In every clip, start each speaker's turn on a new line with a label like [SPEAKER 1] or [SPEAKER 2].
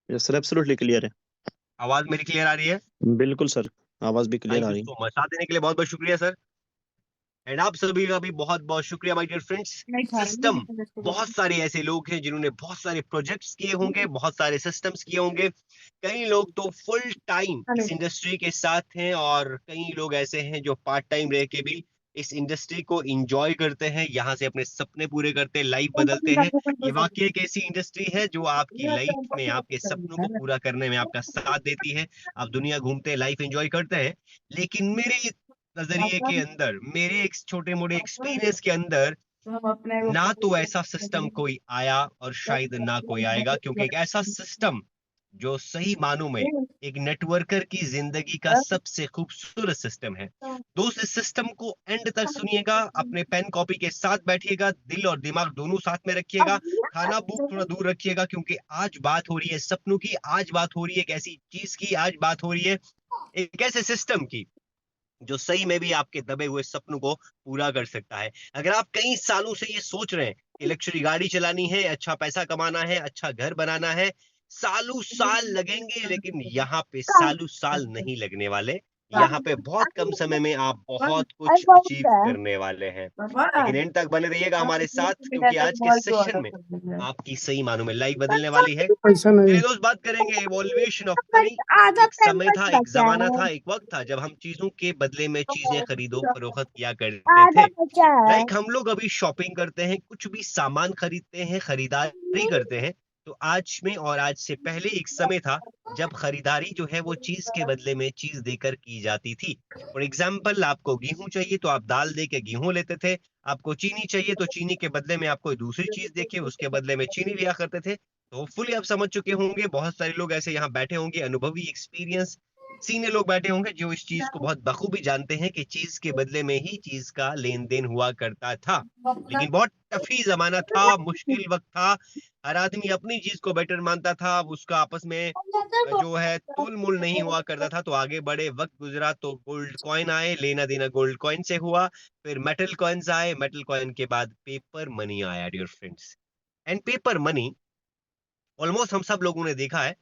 [SPEAKER 1] Yes sir, absolutely clear है।
[SPEAKER 2] आवाज मेरी क्लियर आ रही है?
[SPEAKER 1] बिल्कुल सर, आवाज भी क्लियर
[SPEAKER 2] थैंक
[SPEAKER 1] आ
[SPEAKER 2] यू
[SPEAKER 1] रही है।
[SPEAKER 2] सो मच, साथ देने के लिए बहुत बहुत शुक्रिया सर। एंड आप सभी का भी बहुत बहुत शुक्रिया माय डियर फ्रेंड्स। सिस्टम, बहुत सारे ऐसे लोग हैं जिन्होंने बहुत सारे प्रोजेक्ट्स किए होंगे, बहुत सारे सिस्टम्स किए होंगे। कई लोग तो फुल टाइम इस इंडस्ट्री के साथ हैं और कई लोग ऐसे हैं जो पार्ट टाइम रह के भी इस इंडस्ट्री को एंजॉय करते हैं, यहाँ से अपने सपने पूरे करते हैं, लाइफ बदलते हैं। ये वाकई एक ऐसी इंडस्ट्री है जो आपकी लाइफ में आपके सपनों को पूरा करने में आपका साथ देती है। आप दुनिया घूमते हैं, लाइफ एंजॉय करते हैं। लेकिन मेरे नजरिए के अंदर, मेरे एक छोटे मोटे एक्सपीरियंस के अंदर, ना तो ऐसा सिस्टम कोई आया और शायद ना कोई आएगा, क्योंकि एक ऐसा सिस्टम जो सही मानों में एक नेटवर्कर की जिंदगी का सबसे खूबसूरत सिस्टम है। दोस्त, इस सिस्टम को एंड तक सुनिएगा, अपने पेन कॉपी के साथ बैठिएगा, दिल और दिमाग दोनों साथ में रखिएगा, खाना भूख थोड़ा दूर रखिएगा, क्योंकि आज बात हो रही है सपनों की, आज बात हो रही है एक ऐसी चीज की, आज बात हो रही है एक ऐसे सिस्टम की जो सही में भी आपके दबे हुए सपनों को पूरा कर सकता है। अगर आप कई सालों से ये सोच रहे हैं कि लग्जरी गाड़ी चलानी है, अच्छा पैसा कमाना है, अच्छा घर बनाना है, सालों साल लगेंगे, लेकिन यहाँ पे सालों साल नहीं लगने वाले। यहाँ पे बहुत कम समय में आप बहुत कुछ अचीव करने वाले हैं। लेकिन एंड तक बने रहिएगा हमारे साथ, क्योंकि आज के सेशन में आपकी सही मानों में लाइफ बदलने वाली है।
[SPEAKER 3] पैसा
[SPEAKER 2] मेरे
[SPEAKER 3] नहीं।
[SPEAKER 2] दोस्त, बात करेंगे इवोल्यूशन ऑफ मनी। एक समय था, एक जमाना था, एक वक्त था जब हम चीजों के बदले में चीजें खरीदो फरोख्त किया करते थे। लाइक हम लोग अभी शॉपिंग करते हैं, कुछ भी सामान खरीदते हैं, खरीदारी करते हैं, तो आज में और आज से पहले एक समय था जब खरीदारी जो है वो चीज के बदले में चीज देकर की जाती थी। फॉर एग्जाम्पल, आपको गेहूं चाहिए तो आप दाल दे के गेहूं लेते थे। आपको चीनी चाहिए तो चीनी के बदले में आप कोई दूसरी चीज देके उसके बदले में चीनी लिया करते थे। तो होपफुली आप समझ चुके होंगे, बहुत सारे लोग ऐसे यहाँ बैठे होंगे, अनुभवी, एक्सपीरियंस, सीनियर लोग बैठे होंगे जो इस चीज को बहुत बखूबी जानते हैं कि चीज के बदले में ही चीज का लेन देन हुआ करता था। लेकिन बहुत टफी जमाना था, मुश्किल वक्त था। हर आदमी अपनी चीज को बेटर मानता था, उसका आपस में जो है तोल मोल नहीं हुआ करता था। तो आगे बड़े वक्त गुजरा तो गोल्ड कॉइन आए, लेना देना गोल्ड कॉइन से हुआ। फिर मेटल कॉइन्स आए, मेटल कॉइन के बाद पेपर मनी आया dear friends. And paper money almost हम सब लोगों ने देखा है,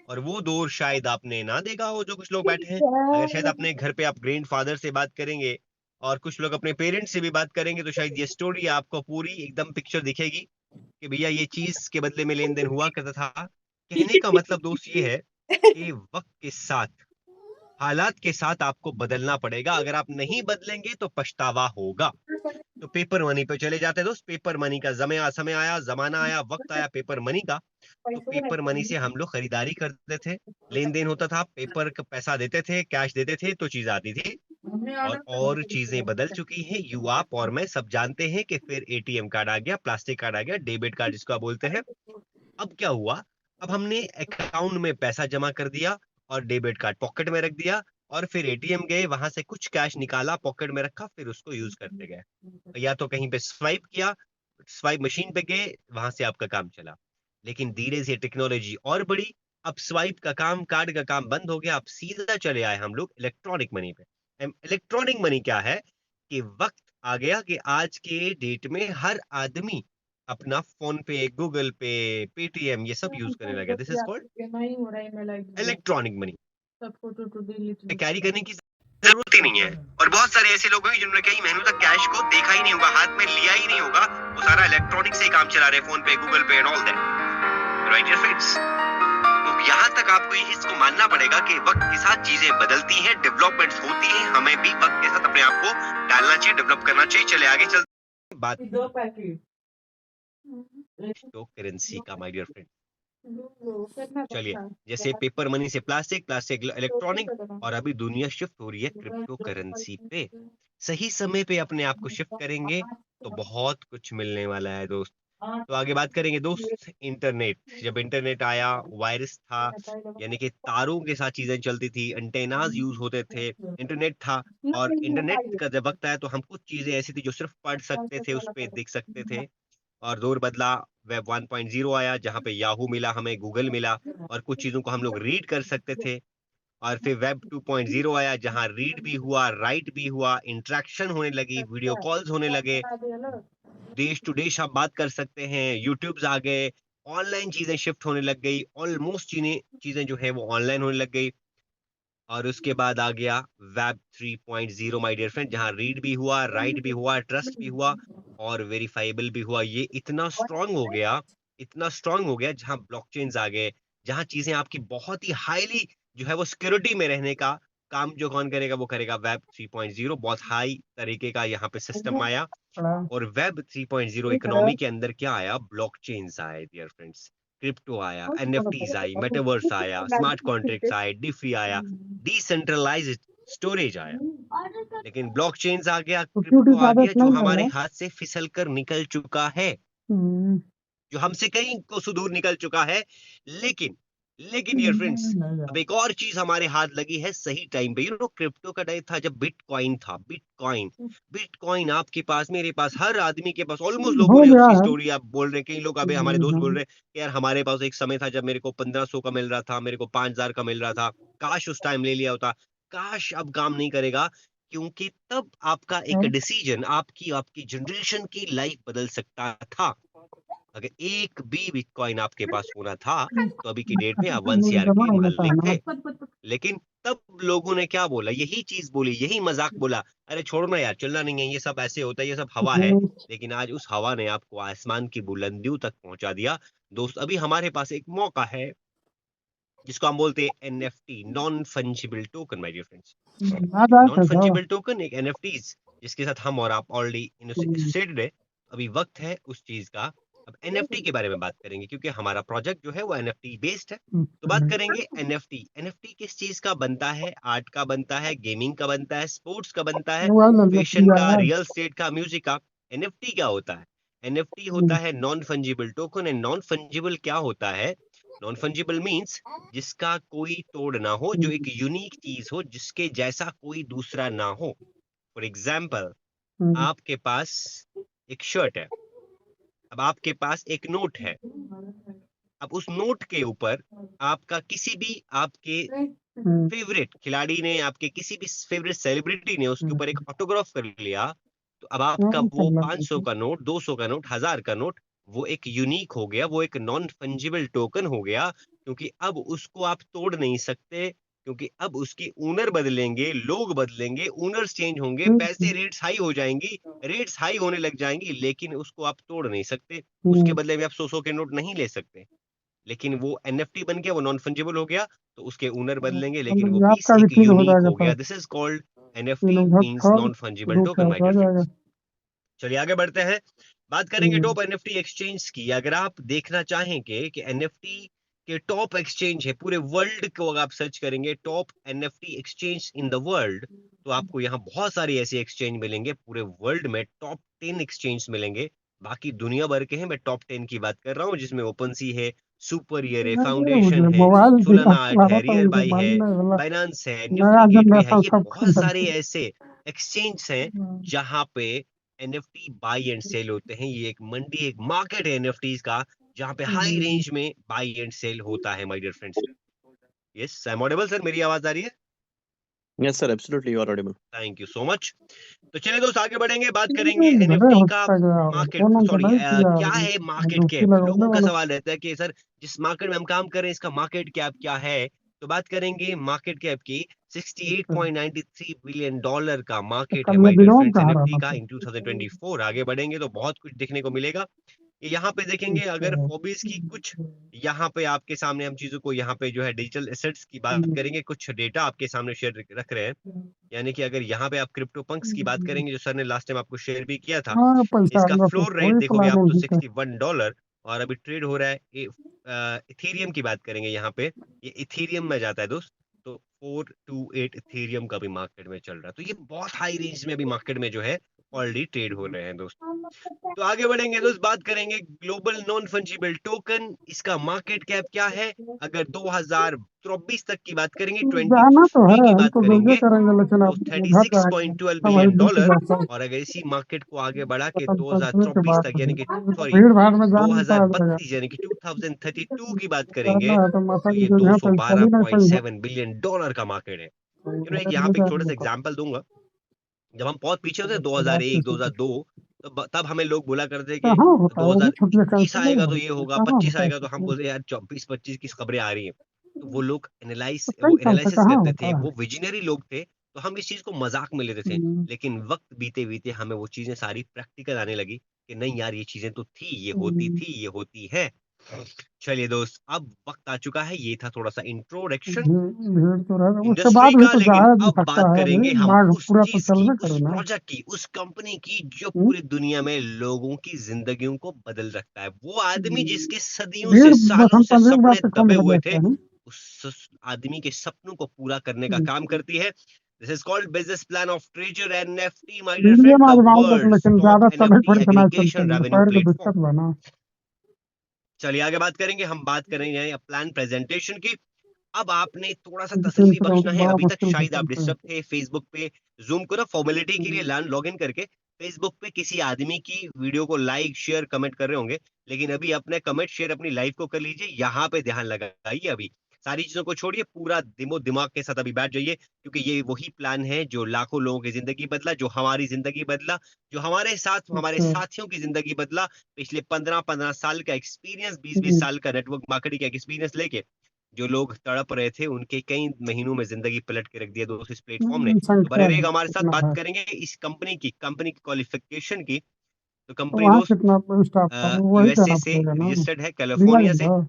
[SPEAKER 2] और वो दौर शायद आपने ना देखा हो जो कुछ लोग बैठे हैं। अगर शायद अपने घर पे आप ग्रैंड फादर से बात करेंगे और कुछ लोग अपने पेरेंट्स से भी बात करेंगे, तो शायद ये स्टोरी आपको पूरी एकदम पिक्चर दिखेगी कि भैया ये चीज के बदले में लेन देन हुआ करता था। कहने का मतलब दोस्त ये है कि वक्त के साथ, हालात के साथ आपको बदलना पड़ेगा। अगर आप नहीं बदलेंगे तो पछतावा होगा। तो पेपर मनी पे चले जाते हैं दोस्त। पेपर मनी का समय आया, जमाना आया, वक्त आया पेपर मनी का। तो पेपर मनी से हम लोग खरीदारी करते थे, लेन देन होता था, पेपर का पैसा देते थे, कैश देते थे तो चीज आती थी। और चीजें बदल चुकी हैं, यू आप और मैं सब जानते हैं कि फिर एटीएम कार्ड आ गया, प्लास्टिक कार्ड आ गया, डेबिट कार्ड जिसको आप बोलते हैं। अब क्या हुआ? अब हमने अकाउंट में पैसा जमा कर दिया और डेबिट कार्ड पॉकेट में रख दिया, और फिर एटीएम गए, वहां से कुछ कैश निकाला, पॉकेट में रखा, फिर उसको यूज करते गए। या तो कहीं पे स्वाइप किया, स्वाइप मशीन पे गए, वहां से आपका काम चला। लेकिन धीरे से टेक्नोलॉजी और बढ़ी। अब स्वाइप का काम, कार्ड का काम बंद हो गया, अब सीधा चले आए हम लोग इलेक्ट्रॉनिक मनी पे। इलेक्ट्रॉनिक मनी क्या है कि वक्त आ गया कि आज के डेट में हर आदमी अपना फोन पे, गूगल पे, पेटीएम ये सब यूज करने लगा। This is called electronic money. Carry करने की जरूरत ही नहीं है। और बहुत सारे ऐसे लोग हैं जिन्होंने कई महीनों तक कैश को देखा ही नहीं होगा, हाथ में लिया ही नहीं होगा, वो सारा इलेक्ट्रॉनिक से ही काम चला रहे, फोन पे, गूगल पे and all that, right your friends. तो यहाँ तक आपको ये इसको मानना पड़ेगा कि वक्त के साथ चीजें बदलती हैं, डेवलपमेंट्स होती हैं, हमें भी वक्त के साथ अपने आप को डालना चाहिए, डेवलप करना चाहिए। चले आगे चलते बात तो करेंसी का माय डियर फ्रेंड। चलिए, जैसे पेपर मनी से प्लास्टिक, प्लास्टिक इलेक्ट्रॉनिक, और अभी दुनिया शिफ्ट हो रही है क्रिप्टो करेंसी पे। सही समय पे अपने आप को शिफ्ट करेंगे तो बहुत कुछ मिलने वाला है दोस्त। तो आगे बात करेंगे दोस्त, इंटरनेट। जब इंटरनेट आया, वायरस था, यानी कि तारों के साथ चीजें चलती थी, एंटेनाज यूज होते थे, इंटरनेट था। और इंटरनेट का जब वक्त आया तो हम कुछ चीजें ऐसी थी जो सिर्फ पढ़ सकते थे, उस पे देख सकते थे। और दौर बदला, वेब 1.0 आया जहाँ पे याहू मिला, हमें गूगल मिला, और कुछ चीजों को हम लोग रीड कर सकते थे। और फिर वेब 2.0 आया जहाँ रीड भी हुआ, राइट भी हुआ, इंटरेक्शन होने लगी, वीडियो कॉल्स होने लगे, देश टू देश आप बात कर सकते हैं, यूट्यूब्स आ गए, ऑनलाइन चीजें शिफ्ट होने लग गई, ऑलमोस्ट चीजें जो है वो ऑनलाइन होने लग गई। और उसके बाद आ गया वेब 3.0 माय डियर फ्रेंड, जहां रीड भी हुआ, राइट भी हुआ, ट्रस्ट भी हुआ और वेरीफाइबल भी हुआ। ये इतना स्ट्रांग हो गया, इतना स्ट्रांग हो गया, जहां ब्लॉकचेन्स आ गए, जहां चीजें आपकी बहुत ही हाईली जो है वो सिक्योरिटी में रहने का काम जो कौन करेगा वो करेगा वेब 3.0। बहुत हाई तरीके का यहाँ पे सिस्टम आया। और वेब 3.0 इकोनॉमी के अंदर क्या आया, ब्लॉकचेन्स आए डियर फ्रेंड्स, क्रिप्टो आया, एनएफटीज आई, मेटावर्स आया, स्मार्ट कॉन्ट्रैक्ट्स आए, डिफी आया, डिसेंट्रलाइज्ड स्टोरेज आया। लेकिन ब्लॉकचेन्स आ गया, क्रिप्टो आ गया, जो हमारे हाथ से फिसल कर निकल चुका है, जो हमसे कहीं को दूर निकल चुका है। लेकिन लेकिन डियर फ्रेंड्स, अब एक और चीज हमारे हाथ लगी है सही टाइम पे। यू नो, क्रिप्टो का टाइम था जब बिटकॉइन था, बिटकॉइन बिटकॉइन आपके पास, मेरे पास, हर आदमी के पास, ऑलमोस्ट लोगों ने उसकी स्टोरी आप बोल रहे हैं। कई लोग, अभी हमारे दोस्त बोल रहे हैं कि यार हमारे पास एक समय था जब मेरे को 1500 का मिल रहा था, मेरे को 5000 का मिल रहा था, काश उस टाइम ले लिया होता। काश अब काम नहीं करेगा, क्योंकि तब आपका एक डिसीजन आपकी आपकी जनरेशन की लाइफ बदल सकता था। अगर एक भी बिटकॉइन आपके पास होना था तो अभी की डेट में आप 1 CR के मालिक थे। लेकिन तब लोगों ने क्या बोला, यही चीज बोली, यही मजाक बोला, अरे छोड़ो ना यार, चलना नहीं है, ये सब ऐसे होता है, ये सब हवा है। लेकिन आज उस हवा ने आपको आसमान की बुलंदियों तक पहुंचा दिया। दोस्त, अभी हमारे पास एक मौका है जिसको हम बोलते हैं NFT, non fungible token my dear friends. Non fungible token एक एनएफटीज जिसके साथ हम और आप ऑलरेडी एसोसिएटेड है। अभी वक्त है उस चीज का। अब एनएफटी के बारे में बात करेंगे, क्योंकि हमारा प्रोजेक्ट जो है वो एनएफटी बेस्ड है। तो बात करेंगे एनएफटी। एनएफटी किस चीज का बनता है? आर्ट का बनता है, गेमिंग का बनता है, स्पोर्ट्स का बनता है, फैशन का, रियल एस्टेट का, म्यूजिक का। एनएफटी क्या होता है? एनएफटी होता है non fungible token. And non fungible क्या होता है? नॉन फंजिबल मींस जिसका कोई तोड़ ना हो, जो एक यूनिक चीज हो, जिसके जैसा कोई दूसरा ना हो। फॉर एग्जाम्पल, आपके पास एक शर्ट है, अब आपके पास एक नोट है, अब उस नोट के ऊपर आपका किसी भी आपके फेवरेट खिलाड़ी ने, आपके किसी भी फेवरेट सेलिब्रिटी ने उसके ऊपर एक ऑटोग्राफ कर लिया, तो अब आपका वो 500 का नोट, 200 का नोट, 1000 का नोट, वो एक यूनिक हो गया, वो एक नॉन फंजिबल टोकन हो गया। क्योंकि अब उसको आप तोड़ नहीं सकते, क्योंकि अब उसकी ओनर बदलेंगे, लोग बदलेंगे, ओनर्स चेंज होंगे, पैसे रेट्स हाई हो जाएंगी, रेट्स हाई होने लग जाएंगी, लेकिन उसको आप तोड़ नहीं सकते। उसके बदले में आप 100 के नोट नहीं ले सकते। लेकिन वो एनएफटी बन गया, वो नॉन फंजिबल हो गया, तो उसके ओनर बदलेंगे, लेकिन वो पीस एक यूनिक हो गया। This is called NFT, means non fungible token my dear friends. चलिए आगे बढ़ते हैं, बात करेंगे टॉप एनएफटी एक्सचेंज की। अगर आप देखना चाहेंगे कि एनएफटी के टॉप एक्सचेंज है पूरे वर्ल्ड को, अगर आप सर्च करेंगे top NFT exchange in the world, तो आपको यहाँ बहुत सारे ऐसे एक्सचेंज मिलेंगे। पूरे वर्ल्ड में टॉप 10 एक्सचेंज मिलेंगे। बाकी दुनिया भर के हैं, मैं टॉप 10 की बात कर रहा हूँ, जिसमें ओपनसी है, सुपरईयर है, फाउंडेशन है, सोलाना आर्ट है, रियल बाई है, बाइनांस है, निफ्टी गेटवे है। ये बहुत सारे ऐसे एक्सचेंज हैं जहां पे एनएफटी बाई एंड सेल होते हैं। ये एक मंडी, एक मार्केट है एनएफटीज का, जहां पे हाई रेंज में बाई एंड सेल होता है my dear friends. Yes, I am audible sir? मेरी आवाज आ रही है?
[SPEAKER 1] Yes, sir. Absolutely, you are audible.
[SPEAKER 2] Thank you so much. तो चलिए दोस्त, आगे बढ़ेंगे, बात करेंगे एनएफटी का मार्केट, सॉरी क्या है मार्केट कैप। लोगों का सवाल रहता है कि सर जिस मार्केट में हम काम कर रहे हैं इसका मार्केट कैप क्या है। तो बात करेंगे मार्केट कैप की। 68.93 बिलियन डॉलर का मार्केट है माय डियर फ्रेंड्स एनएफटी का इन 2024। आगे बढ़ेंगे तो बहुत कुछ देखने को मिलेगा। यहाँ पे देखेंगे अगर हॉबीज की कुछ, यहाँ पे आपके सामने हम चीजों को, यहाँ पे जो है डिजिटल एसेट्स की बात करेंगे, कुछ डेटा आपके सामने शेयर रख रहे हैं। यानी कि अगर यहाँ पे आप क्रिप्टो पंक्स की बात करेंगे, जो सर ने लास्ट टाइम आपको शेयर भी किया था, इसका फ्लोर रेट देखोगे आप तो $61 और अभी ट्रेड हो रहा है। इथेरियम की बात करेंगे यहाँ पे, ये इथेरियम में जाता है दोस्त, तो 428 इथेरियम का भी मार्केट में चल रहा है। तो ये बहुत हाई रेंज में अभी मार्केट में जो है ऑलरेडी ट्रेड हो रहे हैं दोस्त। तो आगे बढ़ेंगे दोस्त, बात करेंगे ग्लोबल नॉन फंजिबल टोकन, इसका मार्केट कैप क्या है। अगर 2024 तक की बात करेंगे, 23 की बात करेंगे, तो $36.12 बिलियन। और अगर इसी मार्केट को आगे बढ़ा के 2024 तक, यानी कि सॉरी 2032 यानी कि 2032 की बात करेंगे, तो ये $212.7 बिलियन का मार्केट है। एक यहाँ पे एक छोटा सा एग्जाम्पल दूंगा। जब हम बहुत पीछे होते 2001 2002, तो तब हमें लोग बोला करते कि
[SPEAKER 3] कहाँ होता है, वो भी छुट्टियां
[SPEAKER 2] 2021
[SPEAKER 3] कैंसिल नहीं
[SPEAKER 2] आएगा तो
[SPEAKER 3] होती
[SPEAKER 2] ये
[SPEAKER 3] है,
[SPEAKER 2] होगा,
[SPEAKER 3] कहाँ
[SPEAKER 2] 25
[SPEAKER 3] होता है
[SPEAKER 2] आएगा तो हम
[SPEAKER 3] छुट्टियां,
[SPEAKER 2] बोले यार 24-25 की खबरें आ रही हैं। तो वो लोग
[SPEAKER 3] तो कई साल से
[SPEAKER 2] एनालिसिस
[SPEAKER 3] कहाँ
[SPEAKER 2] करते थे,
[SPEAKER 3] होता है।
[SPEAKER 2] वो विजनरी लोग थे, तो हम इस चीज़ को मज़ाक में लेते थे। लेकिन वक़्त बीते-बीते हमें वो चीज़ें सारी प्रैक्टिकल आने लगी कि नहीं यार ये चीज़ें तो थी, ये होती हैं। चलिए दोस्त, अब वक़्त आ चुका है, ये था थोड़ा-सा इंट्रोडक्शन
[SPEAKER 3] भीड़ तो रहेगा, उसके
[SPEAKER 2] इंडस्ट्री
[SPEAKER 3] बाद भी
[SPEAKER 2] का,
[SPEAKER 3] तो
[SPEAKER 2] लेकिन
[SPEAKER 3] जाया भी
[SPEAKER 2] अब
[SPEAKER 3] सकता
[SPEAKER 2] बात
[SPEAKER 3] है,
[SPEAKER 2] करेंगे
[SPEAKER 3] अभी
[SPEAKER 2] हम
[SPEAKER 3] माघ
[SPEAKER 2] उस
[SPEAKER 3] पूरा तो
[SPEAKER 2] चीज़ की,
[SPEAKER 3] चलवे
[SPEAKER 2] उस
[SPEAKER 3] करना।
[SPEAKER 2] प्रोजेक्ट की, उस कंपनी की जो
[SPEAKER 3] हम्म,
[SPEAKER 2] पूरी दुनिया में लोगों की ज़िंदगियों को बदल सकता है। वो आदमी जिसके सदियों से,
[SPEAKER 3] भीड़
[SPEAKER 2] सालों
[SPEAKER 3] बसंत
[SPEAKER 2] से
[SPEAKER 3] पंचमी के बाद
[SPEAKER 2] सपने
[SPEAKER 3] से
[SPEAKER 2] दबे
[SPEAKER 3] कम हो
[SPEAKER 2] हुए थे,
[SPEAKER 3] जाता है।
[SPEAKER 2] उस आदमी के सपनों को पूरा करने का काम करती है। This is called business plan of treasure NFT my dear
[SPEAKER 3] medium
[SPEAKER 2] friend, the
[SPEAKER 3] आजमाओ तक,
[SPEAKER 2] वर्ल्ड्स
[SPEAKER 3] लेकिन
[SPEAKER 2] टॉप
[SPEAKER 3] ज्यादा समय
[SPEAKER 2] एनएफटी
[SPEAKER 3] थोड़ी बनाए चलते
[SPEAKER 2] एग्रीगेशन
[SPEAKER 3] हैं,
[SPEAKER 2] रेवेन्यू
[SPEAKER 3] पैर को
[SPEAKER 2] प्लेटफ़ॉर्म।
[SPEAKER 3] दिक्कत बना।
[SPEAKER 2] चलिए आगे बात करेंगे, हम बात करेंगे प्लान प्रेज़ेंटेशन की। अब आपने थोड़ा-सा
[SPEAKER 3] तीन
[SPEAKER 2] तसल्ली
[SPEAKER 3] किलोमीटर
[SPEAKER 2] बख्शना है,
[SPEAKER 3] बड़ा
[SPEAKER 2] अभी तक
[SPEAKER 3] मुश्किल से
[SPEAKER 2] शायद आप
[SPEAKER 3] चलते हैं।
[SPEAKER 2] डिस्टर्ब थे फेसबुक पे, ज़ूम को ना फ़ॉर्मेलिटी के लिए
[SPEAKER 3] हम्म,
[SPEAKER 2] लॉगिन करके फेसबुक पे किसी आदमी की वीडियो को लाइक, शेयर, कमेंट कर रहे होंगे, लेकिन अभी अपने कमेंट, शेयर अपनी लाइफ़ को कर लीजिए, यहाँ पे ध्यान लगाइए अभी। सारी चीज़ों को छोड़िए, पूरा दिमाग के साथ अभी बैठ जाइए, क्योंकि ये वही प्लान है जो लाखों लोगों की ज़िंदगी बदला, जो हमारी ज़िंदगी बदला, जो हमारे साथ हमारे
[SPEAKER 3] अच्छा।
[SPEAKER 2] साथियों की ज़िंदगी बदला। पिछले 15-15 साल का एक्सपीरियंस, 20-20
[SPEAKER 3] हम्म,
[SPEAKER 2] साल का नेटवर्क मार्केटिंग का एक्सपीरियंस लेके जो लोग तड़प रहे थे, उनके कई महीनों में ज़िंदगी पलट के रख दिया दोस्त इस प्लेटफ़ॉर्म ने। तो बने
[SPEAKER 3] संख्या है
[SPEAKER 2] रहिएगा हमारे साथ,
[SPEAKER 3] कितना
[SPEAKER 2] बात
[SPEAKER 3] है,
[SPEAKER 2] करेंगे इस कंपनी की क्वालिफ़िकेशन की। तो
[SPEAKER 3] तो
[SPEAKER 2] कंपनी
[SPEAKER 3] वहाँ
[SPEAKER 2] दोस्त
[SPEAKER 3] कितना स्टाफ था, वही
[SPEAKER 2] यूएसए
[SPEAKER 3] कहना
[SPEAKER 2] से
[SPEAKER 3] पड़ेगा ना।
[SPEAKER 2] रजिस्टर्ड है,
[SPEAKER 3] दिया
[SPEAKER 2] कैलिफ़ोर्निया
[SPEAKER 3] ही
[SPEAKER 2] से।
[SPEAKER 3] था।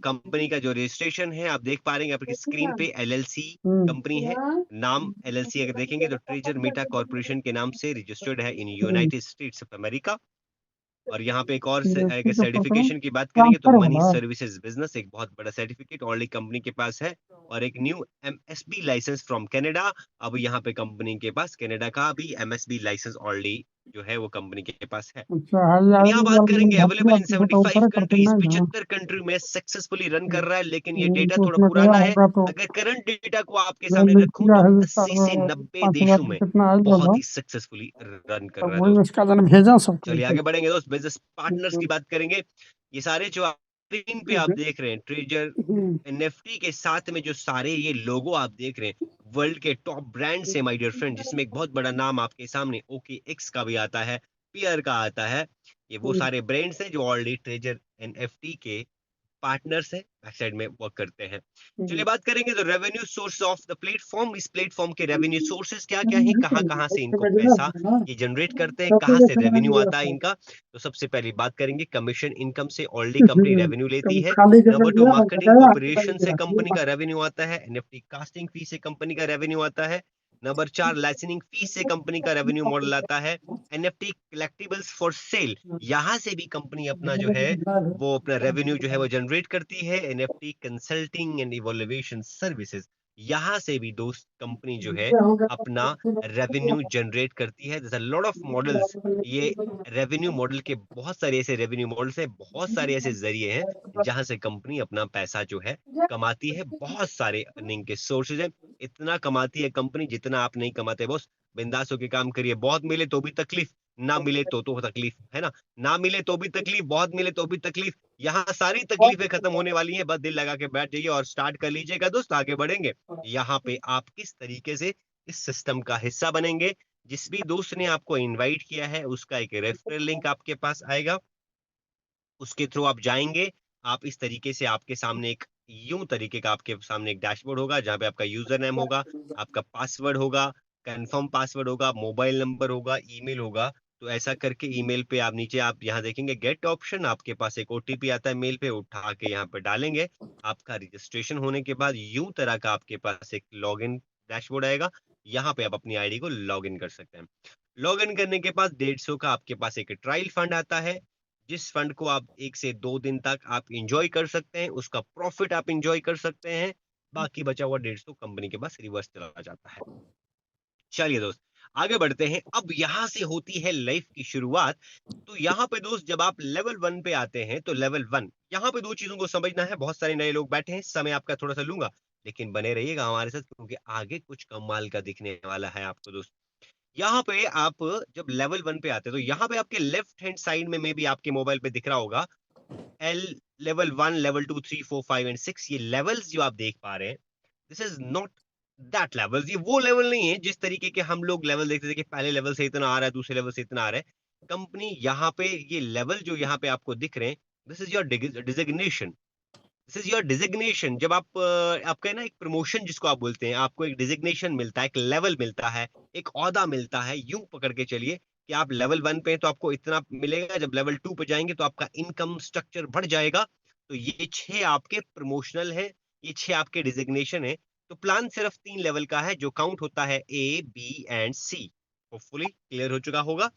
[SPEAKER 2] कंपनी का जो रजिस्ट्रेशन है आप देख पा रहे हैं आपकी स्क्रीन पे, एलएलसी
[SPEAKER 3] हम्म,
[SPEAKER 2] कंपनी है। नाम एलएलसी अगर देखेंगे तो ट्रेजर मेटा कॉर्पोरेशन के नाम से रजिस्टर्ड है in United states of America. और यहाँ पे एक और
[SPEAKER 3] यूनिवर्सिटी
[SPEAKER 2] अगर
[SPEAKER 3] का प्रकरण
[SPEAKER 2] सर्टिफिकेशन की बात करेंगे तो
[SPEAKER 3] ट्रांसफर
[SPEAKER 2] मनी
[SPEAKER 3] वाला।
[SPEAKER 2] सर्विसेज बिजनेस, एक बहुत बड़ा सर्टिफिकेट ऑलरेडी कंपनी के पास है। और एक new MSB licence from Canada. अब यहाँ पे कंपनी के पास कनाडा का भी एमएसबी लाइसेंस ऑलरेडी जो है वो कंपनी के पास है।
[SPEAKER 3] अच्छा, हाई
[SPEAKER 2] और यहाँ
[SPEAKER 3] आईडी
[SPEAKER 2] बात
[SPEAKER 3] वाला
[SPEAKER 2] करेंगे
[SPEAKER 3] भर्ती
[SPEAKER 2] अवेलेबल इन
[SPEAKER 3] आती है तो
[SPEAKER 2] 75
[SPEAKER 3] ऊपर करते
[SPEAKER 2] कंट्रीज,
[SPEAKER 3] नहीं ना।
[SPEAKER 2] 75 कंट्री में सक्सेसफुली रन कर रहा है, लेकिन ये डेटा
[SPEAKER 3] तो
[SPEAKER 2] थोड़ा
[SPEAKER 3] उसमें गया
[SPEAKER 2] पुराना है।
[SPEAKER 3] होगा तो
[SPEAKER 2] अगर करंट डेटा को आपके
[SPEAKER 3] जो
[SPEAKER 2] सामने
[SPEAKER 3] लिख
[SPEAKER 2] रखूं
[SPEAKER 3] किया
[SPEAKER 2] तो
[SPEAKER 3] है
[SPEAKER 2] 80 से 90
[SPEAKER 3] 5,000
[SPEAKER 2] देशों में
[SPEAKER 3] कितना आई वाला,
[SPEAKER 2] बहुत ही सक्सेसफुली रन कर
[SPEAKER 3] तो
[SPEAKER 2] रहा है
[SPEAKER 3] वही
[SPEAKER 2] दोस्त।
[SPEAKER 3] उसका जन्म भेजा सब
[SPEAKER 2] चलिए
[SPEAKER 3] करके।
[SPEAKER 2] आगे बढ़ेंगे दोस्त, बिजनेस पार्टनर्स की बात करेंगे। ये सारे जो आप स्क्रीन पे आप देख रहे हैं, ट्रेजर एनएफटी के साथ में जो सारे ये लोगो आप देख रहे हैं, वर्ल्ड के टॉप ब्रांड से माय डियर फ्रेंड, जिसमें एक बहुत बड़ा नाम आपके सामने ओके एक्स का भी आता है, पियर का आता है। ये वो सारे ब्रांड्स हैं जो ऑलरेडी ट्रेजर एनएफटी के पार्टनर्स हैं, बैक साइड में वर्क करते हैं। चलिए बात करेंगे तो revenue source of the platform, इस प्लेटफॉर्म के रेवेन्यू सोर्सेस क्या-क्या हैं, कहाँ-कहाँ से इनको पैसा ये जनरेट करते हैं, कहाँ से रेवेन्यू आता है इनका। तो सबसे पहली बात करेंगे कमीशन इनकम से, ऑलरेडी कंपनी रेवेन्यू लेती है।
[SPEAKER 3] खाली जगह
[SPEAKER 2] नंबर 2,
[SPEAKER 3] दिया
[SPEAKER 2] मार्केटिंग ऑपरेशन से कंपनी का रेवेन्यू आता है। एनएफटी कास्टिंग फी से कंपनी का रेवेन्यू आता है। नंबर 4, लाइसेंसिंग फी से कंपनी का रेवेन्यू मॉडल आता है। एनएफटी कलेक्टिबल्स फॉर सेल, यहाँ से भी कंपनी अपना जो है वो अपना रेवेन्यू जो है वो जनरेट करती है। NFT consulting and evolution services, यहाँ से भी दोस्त कंपनी जो है अपना रेवेन्यू जनरेट करती है। there's a lot of models, ये रेवेन्यू मॉडल के बहुत सारे ऐसे रेवेन्यू मॉडल्स हैं, बहुत सारे ऐसे जरिए हैं जहां से कंपनी अपना पैसा जो है कमाती है। बहुत सारे अर्निंग के सोर्सेज हैं। इतना कमाती है कंपनी जितना आप नहीं कमाते बॉस। बिंदास होके काम करिए, बहुत मिले तो भी तकलीफ, ना मिले तो तकलीफ है ना। ना मिले तो भी तकलीफ, बहुत मिले तो भी तकलीफ। यहाँ सारी तकलीफें खत्म होने वाली हैं, बस दिल लगा के बैठ जाइए और स्टार्ट कर लीजिएगा दोस्त, आगे बढ़ेंगे। यहाँ पे आप किस तरीके से इस सिस्टम का हिस्सा बनेंगे, जिस भी दोस्त ने आपको इनवाइट किया है उसका एक रेफरल लिंक आपके पास आएगा, उसके थ्रू आप जाएंगे। आप इस तरीके से आपके सामने एक यूं तरीके का आपके सामने एक डैशबोर्ड होगा, जहां पे आपका यूजर नेम होगा, आपका पासवर्ड होगा, कंफर्म पासवर्ड होगा, मोबाइल नंबर होगा, ईमेल होगा। तो ऐसा करके ईमेल पे आप नीचे आप यहाँ देखेंगे गेट ऑप्शन, आपके पास एक ओटीपी आता है मेल पे, उठा के यहाँ पे डालेंगे। आपका रजिस्ट्रेशन होने के बाद यूं तरह का आपके पास एक लॉगिन डैशबोर्ड आएगा। यहाँ पे आप अपनी आईडी को लॉगिन कर सकते हैं। लॉगिन करने के बाद 150 का आपके पास एक ट्रायल फंड आता है, जिस फंड को आप 1 से 2 दिन तक आप एन्जॉय कर सकते हैं, उसका प्रॉफिट आप एन्जॉय कर सकते हैं। बाकी बचा हुआ 150 कंपनी के पास रिवर्स चला जाता है। चलिए दोस्त, आगे बढ़ते हैं। अब यहाँ से होती है लाइफ की शुरुआत। तो यहाँ पे दोस्त जब आप लेवल 1 पे आते हैं तो लेवल 1 यहाँ पे 2 चीजों को समझना है। बहुत सारे नए लोग बैठे हैं, समय आपका थोड़ा सा लूंगा, लेकिन बने रहिएगा हमारे साथ, क्योंकि आगे कुछ कमाल का दिखने वाला है आपको दोस्त। यहाँ पे आप जब लेवल 1 पे आते हैं तो यहाँ पे आपके लेफ्ट हैंड साइड में भी आपके मोबाइल पे दिख रहा होगा एल लेवल 1, लेवल 2, 3, 4, 5 एंड 6। ये लेवल्स जो आप देख पा रहे हैं, this is not that level, ये वो लेवल नहीं है जिस तरीके के हम लोग लेवल देखते थे कि पहले लेवल से इतना आ रहा है, दूसरे लेवल से इतना आ रहा है। कंपनी यहाँ पे ये लेवल जो यहाँ पे आपको दिख रहे हैं, this is your designation, this is your designation. जब आप आपका है ना एक प्रमोशन जिसको आप बोलते हैं, आपको एक डिजिग्नेशन मिलता है, एक लेवल मिलता है, एक ओहदा मिलता है। यूं पकड़ के चलिए कि आप लेवल 1 पे हैं तो आपको इतना मिलेगा, जब लेवल 2 पे जाएंगे तो आपका इनकम स्ट्रक्चर बढ़ जाएगा। तो ये 6 आपके प्रमोशनल है, ये 6 आपके डिजिग्नेशन है। तो प्लान सिर्फ 3 लेवल का है जो काउंट होता है A, B and C. Hopefully clear हो चुका होगा।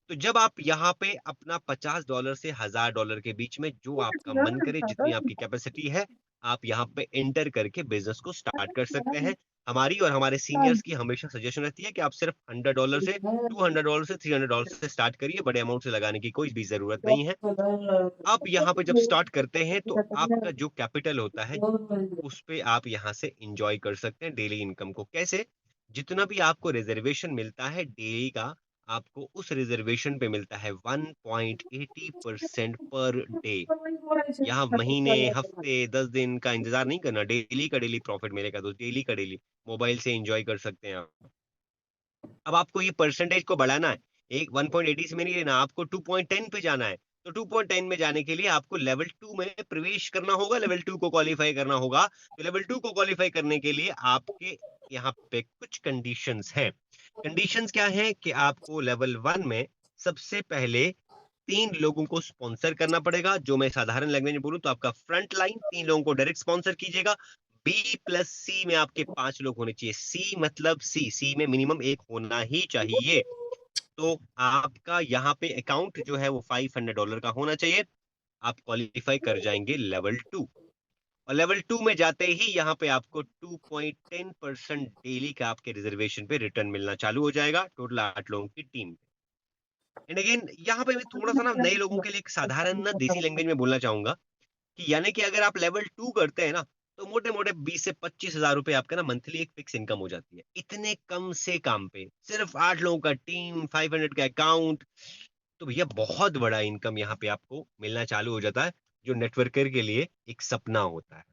[SPEAKER 2] तो जब आप यहाँ पे अपना $50 से $1000 के बीच में जो आपका मन करे, जितनी आपकी कैपेसिटी है, आप यहाँ पे एंटर करके बिजनेस को स्टार्ट कर सकते हैं। हमारी और हमारे सीनियर्स की हमेशा सजेशन रहती है कि आप सिर्फ $100 से, $200 से, $300 से स्टार्ट करिए, बड़े अमाउंट से लगाने की कोई भी जरूरत नहीं है। आप यहाँ पे जब स्टार्ट करते हैं तो आपका जो कैपिटल होता है उस पे आप यहाँ से इंजॉय कर सकते हैं डेली इनकम को। कैसे? जितना भी आपको रिजर्वेशन मिलता है डेली का, आपको उस रिजर्वेशन पे मिलता है 1.80% पर डे। यहाँ महीने, हफ्ते, 10 दिन का इंतजार नहीं करना, डेली का डेली प्रॉफिट मिलेगा। तो डेली का डेली मोबाइल से एंजॉय कर सकते हैं आप। अब आपको ये परसेंटेज को बढ़ाना है, एक 1.80 से में नहीं लेना, आपको 2.10 पे जाना है। तो 2.10 में जाने के लिए आपको लेवल 2 में प्रवेश करना होगा, लेवल 2 को क्वालिफाई करना होगा। तो लेवल 2 को क्वालिफाई करने के लिए आपके यहाँ पे कुछ कंडीशंस हैं। कंडीशंस क्या हैं कि आपको लेवल 1 में सबसे पहले 3 लोगों को स्पॉन्सर करना पड़ेगा। जो मैं साधारण लैंग्वेज में बोलूं तो आपका फ्रंट लाइन 3 लोगों को डायरेक्ट स्पॉन्सर कीजिएगा। बी प्लस सी में आपके 5 लोग होने चाहिए। सी मतलब सी में मिनिमम एक होना ही चाहिए। तो आपका यहाँ पे अकाउंट जो है वो $500 का होना चाहिए। आप क्वालिफाई कर जाएंगे लेवल 2। और लेवल 2 में जाते ही यहाँ पे आपको 2.10% डेली का आपके रिजर्वेशन पे रिटर्न मिलना चालू हो जाएगा, टोटल 8 लोगों की टीम। एंड अगेन यहाँ पे मैं थोड़ा सा ना नए लोगों के लिए एक साधारण ना देसी लैंग्वेज में बोलना चाहूंगा कि यानी कि अगर आप लेवल 2 करते हैं ना, तो मोटे मोटे 20 से 25 हजार रुपए आपका ना मंथली एक फिक्स इनकम हो जाती है। इतने कम से काम पे सिर्फ 8 लोगों का टीम, 500 का अकाउंट, तो भैया बहुत बड़ा इनकम यहाँ पे आपको मिलना चालू हो जाता है, जो नेटवर्कर के लिए एक सपना होता है।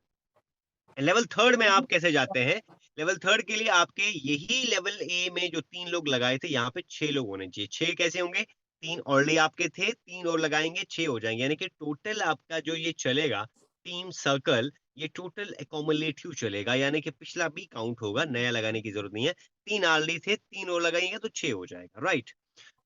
[SPEAKER 2] लेवल 3 में आप कैसे जाते हैं? लेवल 3 के लिए आपके यही लेवल ए में जो 3 लोग लगाए थे, यहाँ पे 6 लोग होने चाहिए। 6 कैसे होंगे? 3 ऑलरेडी आपके थे, 3 और लगाएंगे, 6 हो जाएंगे। यानी कि टोटल आपका जो ये चलेगा टीम सर्कल, ये टोटल एकोमुलेटिव चलेगा, यानी कि पिछला भी काउंट होगा, नया लगाने की जरूरत नहीं है। 3 ऑलरेडी थे, 3 और लगाएंगे तो 6 हो जाएगा, राइट?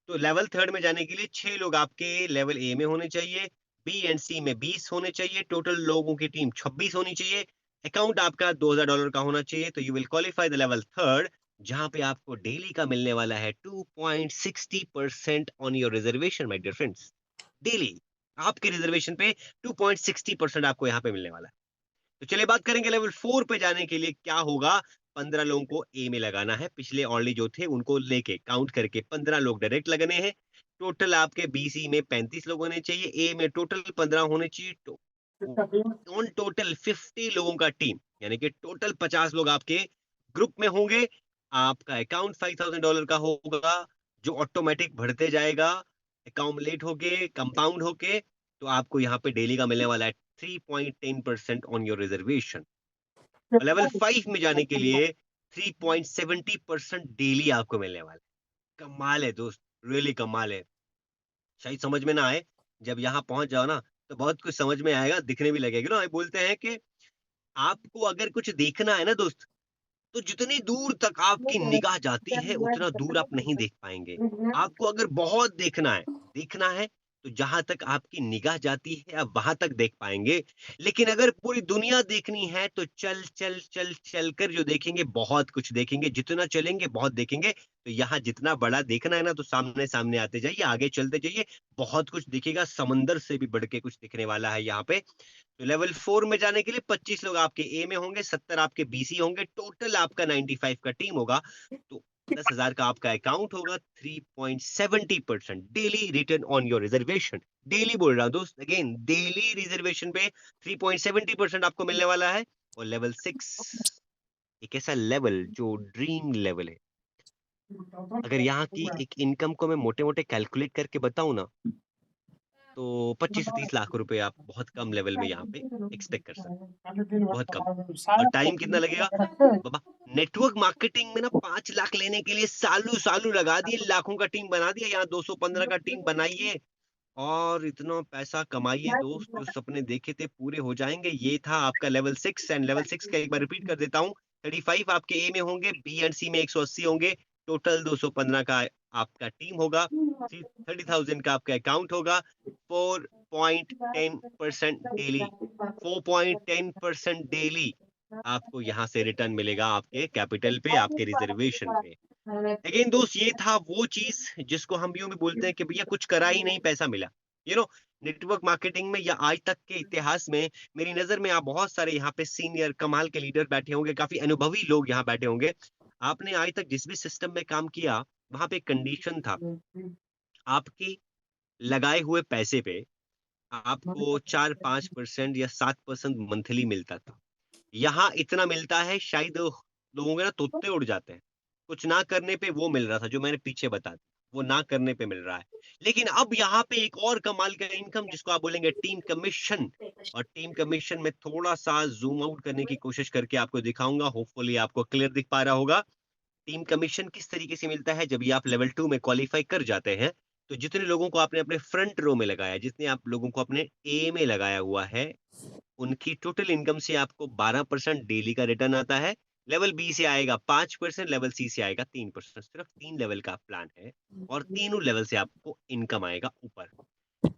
[SPEAKER 2] तो लेवल 3 में जाने के लिए 6 लोग आपके लेवल ए में होने चाहिए, बी एंड सी में 20 होने चाहिए, टोटल लोगों की टीम 26 होनी चाहिए, अकाउंट आपका $2000 का होना चाहिए। तो you will qualify the level 3, जहां पे आपको डेली का मिलने वाला है 2.60% on your reservation my dear friends. Daily आपके रिजर्वेशन पे 2.60% आपको यहाँ पे मिलने वाला है। तो चलिए बात करेंगे लेवल 4 पे जाने के लिए क्या होगा। 15 लोगों को ए में लगाना है, पिछले ऑलरेडी जो थे उनको लेके काउंट करके 15 लोग डायरेक्ट लगने हैं। टोटल आपके बीसी में 35 लोग होने चाहिए, ए में टोटल 15 होने चाहिए। तो ऑन टोटल 50 लोगों का टीम, यानी कि टोटल 50 लोग आपके ग्रुप में होंगे। आपका अकाउंट $5000 का होगा, जो ऑटोमेटिक बढ़ते जाएगा, अकाउमुलेट होके, कंपाउंड होके। तो आपको यहाँ पे डेली का मिलने वाला है 3.10% ऑन योर रिजर्वेशन। लेवल 5 में जाने के लिए 3.70% डेली आपको मिलने वाला है। कमाल है दोस्त, रियली कमाल है। शायद समझ में ना आए, जब यहाँ पहुंच जाओ ना तो बहुत कुछ समझ में आएगा, दिखने भी लगेगा ना। बोलते हैं कि आपको अगर कुछ देखना है ना दोस्त, तो जितनी दूर तक आपकी निगाह जाती है उतना दूर आप नहीं देख पाएंगे। आपको अगर बहुत देखना है तो जहां तक आपकी निगाह जाती है आप वहां तक देख पाएंगे। लेकिन अगर पूरी दुनिया देखनी है तो चल चल चल चल कर जो देखेंगे बहुत कुछ देखेंगे, जितना चलेंगे बहुत देखेंगे। तो यहाँ जितना बड़ा देखना है ना, तो सामने सामने आते जाइए, आगे चलते जाइए, बहुत कुछ दिखेगा, समंदर से भी बढ़ के कुछ दिखने वाला है यहाँ पे। तो लेवल 4 में जाने के लिए 25 लोग आपके ए में होंगे, 70 आपके बीसी होंगे, टोटल आपका 95 का टीम होगा। तो 10,000 का आपका अकाउंट होगा। 3.70% daily return on your reservation. Daily बोल रहा हूं दोस्त, अगेन डेली रिजर्वेशन पे 3.70% आपको मिलने वाला है। और लेवल 6 एक ऐसा लेवल जो ड्रीम लेवल है। अगर यहाँ की एक इनकम को मैं मोटे मोटे कैलकुलेट करके बताऊं ना, तो 25 से 30 लाख रुपए आप बहुत कम लेवल में यहाँ पे एक्सपेक्ट कर सकते हैं, बहुत कम। और टाइम कितना लगेगा बाबा? नेटवर्क मार्केटिंग में ना 5 लाख लेने के लिए सालों लगा दिए, लाखों का टीम बना दिया, यहाँ 215 का टीम बनाइए और इतना पैसा कमाइए दोस्त, जो सपने देखे थे पूरे हो जाएंगे। ये था आपका लेवल 6 एंड लेवल 6 का एक बार रिपीट कर देता हूँ। 35 आपके ए में होंगे, बी एंड सी में 180 होंगे, टोटल 215 का आपका टीम होगा, 30,000 का आपका अकाउंट होगा, 4.10% डेली, 4.10% डेली आपको यहाँ से रिटर्न मिलेगा आपके कैपिटल पे, आपके रिजर्वेशन पे। अगेन दोस्त, ये था वो चीज जिसको हम यूं भी बोलते हैं कि भैया कुछ करा ही नहीं पैसा मिला। नेटवर्क मार्केटिंग में या आज तक के इतिहास में मेरी नजर में आप बहुत सारे यहाँ पे सीनियर कमाल के लीडर बैठे होंगे, काफी अनुभवी लोग यहाँ बैठे होंगे। आपने आज तक जिस भी सिस्टम में काम किया, वहां पे कंडीशन था, आपकी लगाए हुए पैसे पे आपको 4-5% या 7% मंथली मिलता था। यहाँ इतना मिलता है, शायद लोगों के ना तोते उड़ जाते हैं। कुछ ना करने पे वो मिल रहा था, जो मैंने पीछे बता दिया, वो ना करने पे मिल रहा है। लेकिन अब यहाँ पे एक और कमाल का इनकम, जिसको आप बोलेंगे टीम कमीशन, और टीम कमीशन में थोड़ा सा जूम आउट करने की कोशिश करके आपको दिखाऊंगा, होपफुली आपको क्लियर दिख पा रहा होगा। टीम कमीशन किस तरीके से मिलता है? जब ये आप लेवल 2 में क्वालिफाई कर जाते हैं, तो जितने लोगों को आपने अपने फ्रंट रो में लगाया, जितने आप लोगों को अपने ए में लगाया हुआ है, उनकी टोटल इनकम से आपको 12% डेली का रिटर्न आता है। लेवल बी से आएगा 5%, लेवल सी से आएगा 3%। सिर्फ 3 लेवल का प्लान है और तीनों लेवल से आपको इनकम आएगा ऊपर।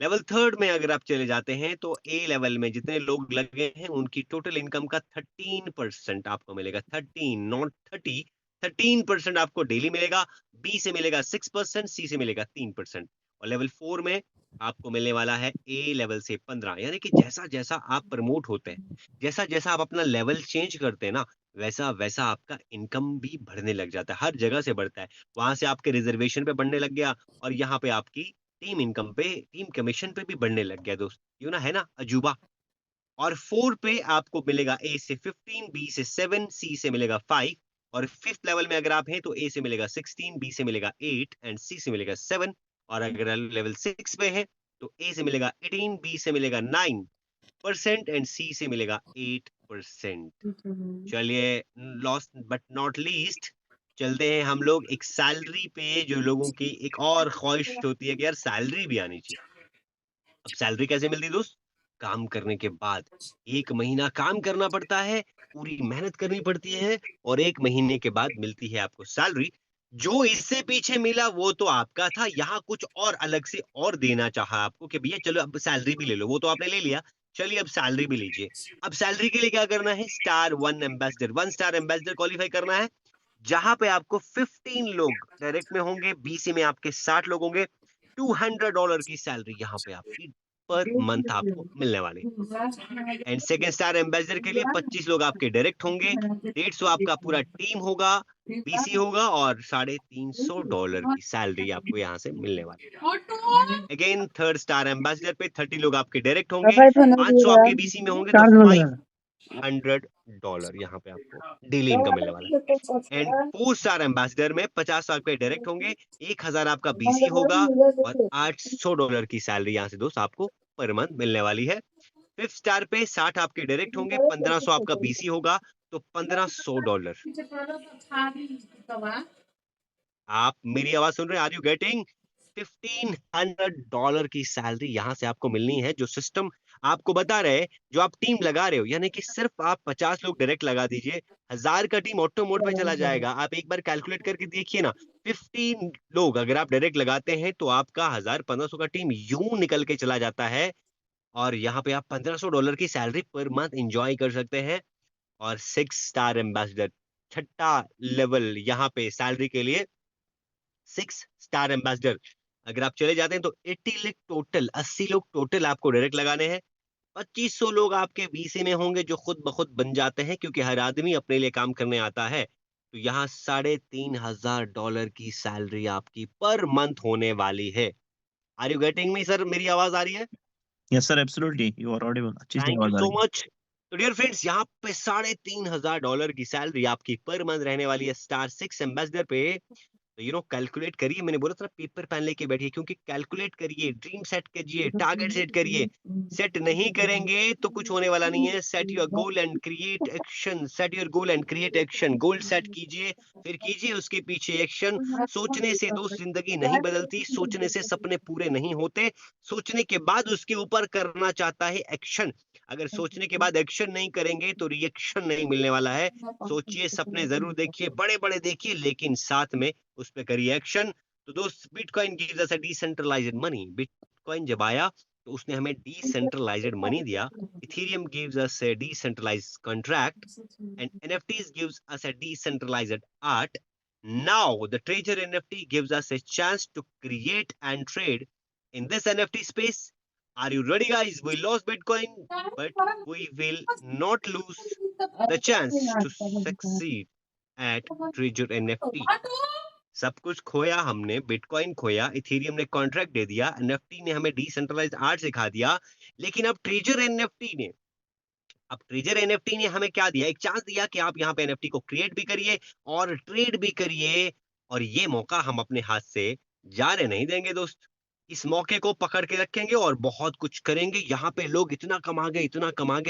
[SPEAKER 2] लेवल 3 में अगर आप चले जाते हैं, तो ए लेवल में जितने लोग लगे हैं, उनकी टोटल इनकम का 13% आपको मिलेगा। 13 नॉट 30, 13% आपको डेली मिलेगा। बी से मिलेगा 6%, सी से मिलेगा 3%, और लेवल 4 में आपको मिलने वाला है ए लेवल से 15। यानी कि जैसा जैसा आप प्रमोट होते हैं, जैसा जैसा आप अपना लेवल चेंज करते हैं ना, वैसा वैसा आपका इनकम भी बढ़ने लग जाता है, हर जगह से बढ़ता है। वहां से आपके रिजर्वेशन पे बढ़ने लग गया, और यहाँ पे आपकी टीम इनकम पे, टीम कमीशन पे भी बढ़ने लग गया दोस्त। है ना अजूबा। और 4 पे आपको मिलेगा ए से 15, बी से 7, सी से मिलेगा 5, और 5th लेवल में अगर आप हैं, तो ए से मिलेगा 16, बी से मिलेगा 8 एंड सी से मिलेगा 7। और अगर लेवल 6 पे है, तो ए से मिलेगा 18, बी से मिलेगा 9% एंड सी से मिलेगा 8%। चलिए, लास्ट बट नॉट लीस्ट, चलते हैं हम लोग एक सैलरी पे, जो लोगों की एक और ख्वाहिश होती है कि यार सैलरी भी आनी चाहिए। अब सैलरी कैसे मिलती है दोस्त? काम करने के बाद 1 महीना काम करना पड़ता है, पूरी मेहनत करनी पड़ती है, और 1 महीने के बाद मिलती है आपको सैलरी। जो इससे पीछे मिला वो तो आपका था, यहाँ कुछ और अलग से और देना चाहा आपको कि भैया चलो अब सैलरी भी ले लो। वो तो आपने ले लिया, चलिए अब सैलरी भी लीजिए। अब सैलरी के लिए क्या करना है? Star 1 ambassador, 1 star ambassador qualify करना है, जहां पे आपको 15 लोग डायरेक्ट में होंगे, बीसी में आपके 60 लोग होंगे। $200 की सैलरी यहाँ पे आपकी पर मंथ आपको मिलने वाली। एंड सेकेंड स्टार एम्बेसडर के लिए 25 लोग आपके डायरेक्ट होंगे, 150 आपका पूरा टीम होगा, बीसी होगा, और $350 की सैलरी आपको यहाँ से मिलने वाली। अगेन थर्ड स्टार एम्बेसडर पे 30 लोग आपके डायरेक्ट होंगे, 500 आपके बीसी में होंगे, तो
[SPEAKER 3] चार्ज मिल रहा है।
[SPEAKER 2] $500 यहाँ पे आपको डेली इनकम मिलने वाला है। एंड 4 स्टार एम्बेसडर में 50 आपके डायरेक्ट होंगे, 1000 आपका बीसी होगा, और $800 की सैलरी यहाँ से दोस्त आपको पर मंथ मिलने वाली है। 5th स्टार पे 60 आपके डायरेक्ट होंगे, 1500 आपका बीसी होगा, तो $1500। आप मेरी आवाज सुन रहे हैं? Are you getting? $1500 की सैलरी यहाँ से आपको मिलनी है। जो सिस्टम आपको बता रहे, जो आप टीम लगा रहे हो, यानी कि सिर्फ आप 50 लोग डायरेक्ट लगा दीजिए, 1000 का टीम ऑटो मोड पे चला जाएगा। आप एक बार कैलकुलेट करके देखिए ना, 15 लोग अगर आप डायरेक्ट लगाते हैं, तो आपका 1000-1500 का टीम यूं निकल के चला जाता है, और यहाँ पे आप $1500 की सैलरी पर मंथ एंजॉय कर सकते हैं। और 6 स्टार एम्बेसडर, छठा लेवल यहाँ पे सैलरी के लिए 6 स्टार एम्बेसडर अगर आप चले जाते हैं, तो 80 लोग टोटल आपको डायरेक्ट लगाने हैं। 2500 लोग आपके बीसी में होंगे, जो खुद ब खुद बन जाते हैं, क्योंकि हर आदमी अपने लिए काम करने आता है। तो यहाँ $3500 की सैलरी आपकी पर मंथ होने वाली है। Are you getting me sir? मेरी आवाज आ रही है?
[SPEAKER 1] Yes sir, absolutely you are audible. अच्छी सी
[SPEAKER 2] थैंक यू
[SPEAKER 1] आवाज आ
[SPEAKER 2] सो
[SPEAKER 1] रही है।
[SPEAKER 2] मच। तो डियर फ्रेंड्स, यहाँ पे $3500 की सैलरी आपकी पर मंथ रहने वाली है स्टार 6 एम्बेसडर पे। तो कैलकुलेट करिए, मैंने बोला था पेपर पेन लेके बैठिए, क्योंकि कैलकुलेट करिए, ड्रीम सेट कीजिए, टारगेट सेट करिए। सेट नहीं करेंगे तो कुछ होने वाला नहीं है। Set your goal and create action, set your goal and create action. Goal set कीजिए, फिर कीजिए उसके पीछे एक्शन। सोचने से दोस्त जिंदगी नहीं बदलती, सोचने से सपने पूरे नहीं होते, सोचने के बाद उसके ऊपर करना चाहता है एक्शन। अगर सोचने के बाद एक्शन नहीं करेंगे तो रिएक्शन नहीं मिलने वाला है। सोचिए, सपने जरूर देखिए, बड़े बड़े देखिए, लेकिन साथ में उस पे करिए एक्शन। तो दोस्त, bitcoin gives us a decentralised money. Bitcoin जब आया तो उसने हमें डिसेंट्रलाइज्ड मनी दिया। Ethereum gives us a decentralised contract and NFTs gives us a decentralized art. Now the Treasure NFT gives us a chance to create and trade in this NFT space. Are you ready, guys? We lost Bitcoin, but we will not lose the chance to succeed at Treasure NFT. सब कुछ खोया हमने, bitcoin खोया, Ethereum ने contract दे दिया, NFT ने हमें decentralised art सिखा दिया, लेकिन अब ट्रेजर एनएफटी ने हमें क्या दिया? एक चांस दिया कि आप यहाँ पे एनएफटी को क्रिएट भी करिए और ट्रेड भी करिए, और ये मौका हम अपने हाथ से जाने नहीं देंगे दोस्त। इस मौके को पकड़ के रखेंगे और बहुत कुछ करेंगे। यहाँ पे लोग इतना कमा गए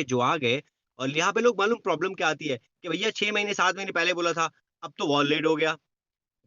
[SPEAKER 2] जो आ गए। और यहाँ पे लोग, मालूम प्रॉब्लम क्या आती है कि भैया 6 महीने 7 महीने पहले बोला था, अब तो वॉलेट हो गया।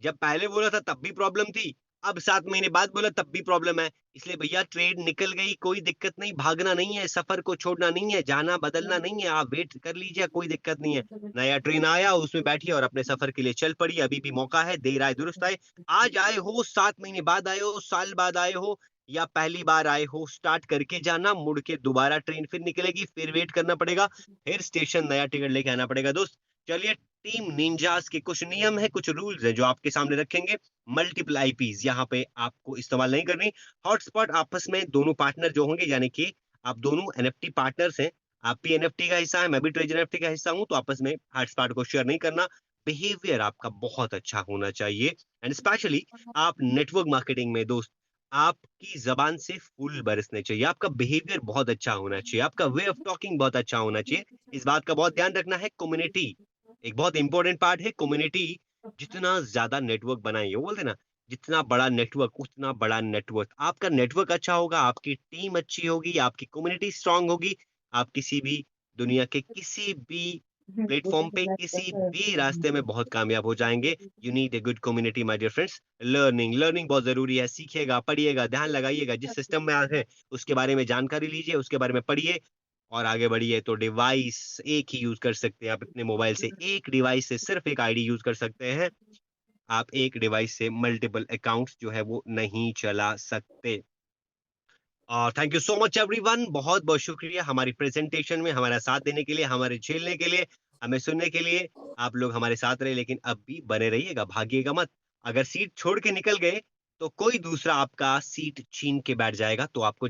[SPEAKER 2] जब पहले बोला था तब भी प्रॉब्लम थी, अब 7 महीने बाद बोला तब भी प्रॉब्लम है। इसलिए भैया ट्रेड निकल गई, कोई दिक्कत नहीं, भागना नहीं है, सफर को छोड़ना नहीं है, जाना बदलना नहीं है, आप वेट कर लीजिए, कोई दिक्कत नहीं है। नया ट्रेन आया, उसमें बैठिए और अपने सफर के लिए चल पड़िए। अभी भी मौका है, देर आए दुरुस्त आए। आज आए हो, 7 महीने बाद आए हो, साल बाद आए हो, या पहली बार आए हो, स्टार्ट करके जाना, मुड़ के दोबारा ट्रेन फिर निकलेगी, फिर वेट करना पड़ेगा, फिर स्टेशन नया टिकट लेके आना पड़ेगा दोस्त। चलिए, टीम निंजास के कुछ नियम है, कुछ रूल्स है जो आपके सामने रखेंगे। मल्टीपल आईपीज यहाँ पे आपको इस्तेमाल नहीं करनी। हॉटस्पॉट आपस में दोनों पार्टनर जो होंगे, यानी कि आप दोनों एनएफटी पार्टनर्स हैं, आप भी एनएफटी का हिस्सा है, मैं भी ट्रेजर एनएफटी का हिस्सा हूं, तो आपस में हॉटस्पॉट को शेयर नहीं करना। बिहेवियर आपका बहुत अच्छा होना चाहिए, एंड स्पेशली आप नेटवर्क मार्केटिंग में दोस्त, आपकी जबान से फूल बरसने चाहिए, आपका बिहेवियर बहुत अच्छा होना चाहिए, आपका वे ऑफ टॉकिंग बहुत अच्छा होना चाहिए। इस बात का बहुत ध्यान रखना है। कम्युनिटी एक बहुत इंपॉर्टेंट पार्ट है। कम्युनिटी, जितना ज्यादा नेटवर्क बनाएंगे, वो बोलते हैं ना, जितना बड़ा नेटवर्क उतना बड़ा नेटवर्क। आपका नेटवर्क अच्छा होगा, आपकी टीम अच्छी होगी, आपकी कम्युनिटी स्ट्रांग होगी, आप किसी भी दुनिया के किसी भी प्लेटफॉर्म पे, किसी भी रास्ते में बहुत कामयाब हो जाएंगे। You need a good community my dear friends. Learning बहुत जरूरी है। सीखिएगा, पढ़िएगा, ध्यान लगाइएगा, जिस सिस्टम में आज है उसके बारे में जानकारी लीजिए, उसके बारे में पढ़िए और आगे बढ़िए। तो डिवाइस एक ही यूज कर सकते हैं आप अपने मोबाइल से, एक डिवाइस से सिर्फ एक आईडी यूज कर सकते हैं। आप एक डिवाइस से मल्टीपल अकाउंट्स जो है वो नहीं चला सकते। और thank you so much everyone, बहुत बहुत शुक्रिया हमारी प्रेजेंटेशन में हमारा साथ देने के लिए, हमारे झेलने के लिए, हमें सुनने के लिए। आप लोग हमारे साथ रहे, लेकिन अब भी बने रहिएगा, भागिएगा मत। अगर सीट छोड़ के निकल गए तो कोई दूसरा आपका सीट छीन के बैठ जाएगा, तो आपको